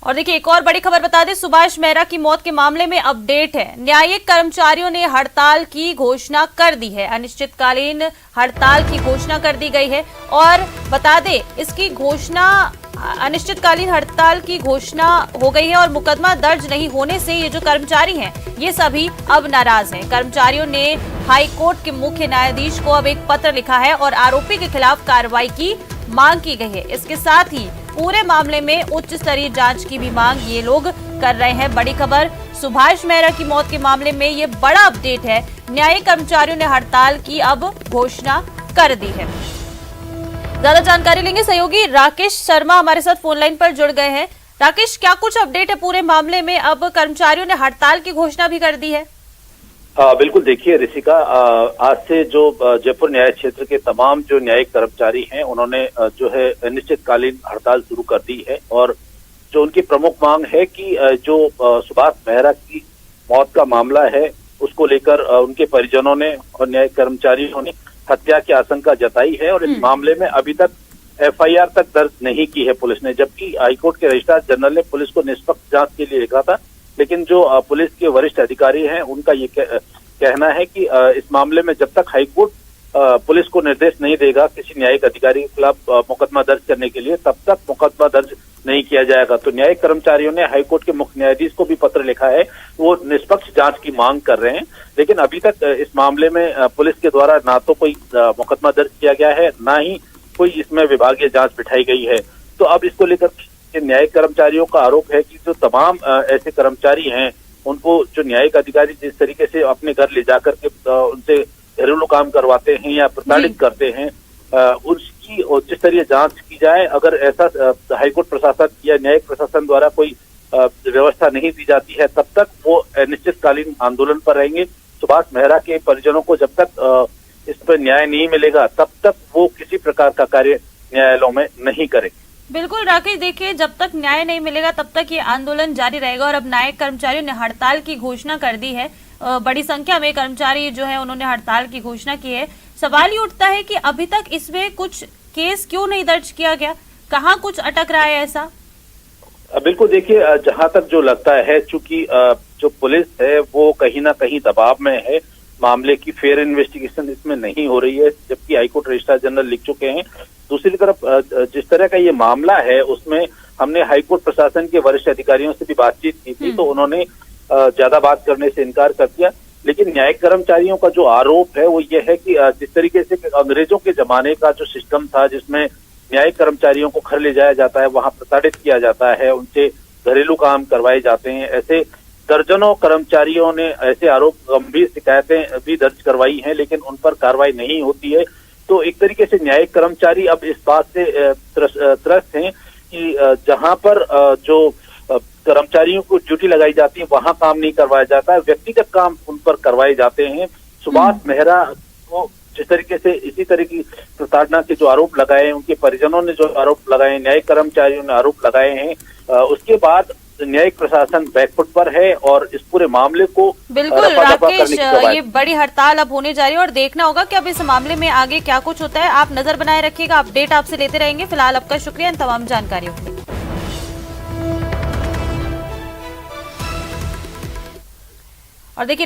और देखिए एक और बड़ी खबर बता दें, सुभाष मेहरा की मौत के मामले में अपडेट है। न्यायिक कर्मचारियों ने हड़ताल की घोषणा कर दी है। अनिश्चितकालीन हड़ताल की घोषणा कर दी गई है और बता दें इसकी घोषणा अनिश्चितकालीन हड़ताल की घोषणा हो गई है और मुकदमा दर्ज नहीं होने से ये जो कर्मचारी हैं ये सभी अब नाराज हैं। कर्मचारियों ने हाई कोर्ट के मुख्य न्यायाधीश को अब एक पत्र लिखा है और आरोपी के खिलाफ कार्रवाई की मांग की गई है। इसके साथ ही पूरे मामले में उच्च स्तरीय जांच की भी मांग ये लोग कर रहे हैं। बड़ी खबर, सुभाष मेहरा की मौत के मामले में ये बड़ा अपडेट है। न्यायिक कर्मचारियों ने हड़ताल की अब घोषणा कर दी है। ज्यादा जानकारी लेंगे, सहयोगी राकेश शर्मा हमारे साथ फोन लाइन पर जुड़ गए हैं। राकेश, क्या कुछ अपडेट है पूरे मामले में? अब कर्मचारियों ने हड़ताल की घोषणा भी कर दी है। बिल्कुल, देखिए ऋषिका, आज से जो जयपुर न्याय क्षेत्र के तमाम जो न्यायिक कर्मचारी हैं उन्होंने जो है अनिश्चितकालीन हड़ताल शुरू कर दी है और जो उनकी प्रमुख मांग है कि जो सुभाष मेहरा की मौत का मामला है उसको लेकर उनके परिजनों ने और न्यायिक कर्मचारियों ने हत्या की आशंका जताई है और इस मामले में अभी तक एफआईआर तक दर्ज नहीं की है पुलिस ने, जबकि हाईकोर्ट के रजिस्ट्रार जनरल ने पुलिस को निष्पक्ष जांच के लिए लिखा था। लेकिन जो पुलिस के वरिष्ठ अधिकारी हैं उनका ये कहना है कि इस मामले में जब तक हाईकोर्ट पुलिस को निर्देश नहीं देगा किसी न्यायिक अधिकारी के खिलाफ मुकदमा दर्ज करने के लिए, तब तक मुकदमा दर्ज नहीं किया जाएगा। तो न्यायिक कर्मचारियों ने हाईकोर्ट के मुख्य न्यायाधीश को भी पत्र लिखा है, वो निष्पक्ष जांच की मांग कर रहे हैं। लेकिन अभी तक इस मामले में पुलिस के द्वारा ना तो कोई मुकदमा दर्ज किया गया है, ना ही कोई इसमें विभागीय जांच बिठाई गई है। तो अब इसको लेकर न्यायिक कर्मचारियों का आरोप है कि जो तमाम ऐसे कर्मचारी हैं उनको जो न्यायिक अधिकारी जिस तरीके से अपने घर ले जाकर के उनसे घरेलू काम करवाते हैं या प्रताड़ित करते हैं, उसकी उच्च स्तरीय जांच की जाए। अगर ऐसा हाईकोर्ट प्रशासन या न्यायिक प्रशासन द्वारा कोई व्यवस्था नहीं दी जाती है तब तक वो अनिश्चितकालीन आंदोलन पर रहेंगे। सुभाष मेहरा के परिजनों को जब तक इस पर न्याय नहीं मिलेगा तब तक वो किसी प्रकार का कार्य न्यायालयों में नहीं करेंगे। बिल्कुल राकेश, देखिए जब तक न्याय नहीं मिलेगा तब तक ये आंदोलन जारी रहेगा और अब न्यायिक कर्मचारियों ने हड़ताल की घोषणा कर दी है। बड़ी संख्या में कर्मचारी जो है उन्होंने हड़ताल की घोषणा की है। सवाल ये उठता है कि अभी तक इसमें कुछ केस क्यों नहीं दर्ज किया गया, कहाँ कुछ अटक रहा है ऐसा? बिल्कुल, देखिए जहां तक जो लगता है, चूंकि जो पुलिस है वो कहीं ना कहीं दबाव में है, मामले की फेयर इन्वेस्टिगेशन इसमें नहीं हो रही है, जबकि हाईकोर्ट रजिस्ट्रार जनरल लिख चुके हैं। दूसरी तरफ जिस तरह का ये मामला है उसमें हमने हाईकोर्ट प्रशासन के वरिष्ठ अधिकारियों से भी बातचीत की थी, तो उन्होंने ज्यादा बात करने से इनकार कर दिया। लेकिन न्यायिक कर्मचारियों का जो आरोप है वो ये है कि जिस तरीके से अंग्रेजों के जमाने का जो सिस्टम था जिसमें न्यायिक कर्मचारियों को घर ले जाया जाता है, वहां प्रताड़ित किया जाता है, उनसे घरेलू काम करवाए जाते हैं, ऐसे दर्जनों कर्मचारियों ने ऐसे आरोप, गंभीर शिकायतें भी दर्ज करवाई हैं, लेकिन उन पर कार्रवाई नहीं होती है। तो एक तरीके से न्यायिक कर्मचारी अब इस बात से त्रस्त हैं कि जहां पर जो कर्मचारियों को ड्यूटी लगाई जाती है वहां काम नहीं करवाया जाता है, व्यक्तिगत काम उन पर करवाए जाते हैं। सुभाष मेहरा को जिस तरीके से इसी तरह की प्रताड़ना के जो आरोप लगाए, उनके परिजनों ने जो आरोप लगाए, न्यायिक कर्मचारियों ने आरोप लगाए हैं, उसके बाद न्यायिक प्रशासन बैकफुट पर है और इस पूरे मामले को बिल्कुल राकेश, ये बड़ी हड़ताल अब होने जा रही है और देखना होगा कि अब इस मामले में आगे क्या कुछ होता है। आप नजर बनाए रखिएगा, अपडेट आपसे लेते रहेंगे। फिलहाल आपका शुक्रिया इन तमाम जानकारियों के लिए। और देखिए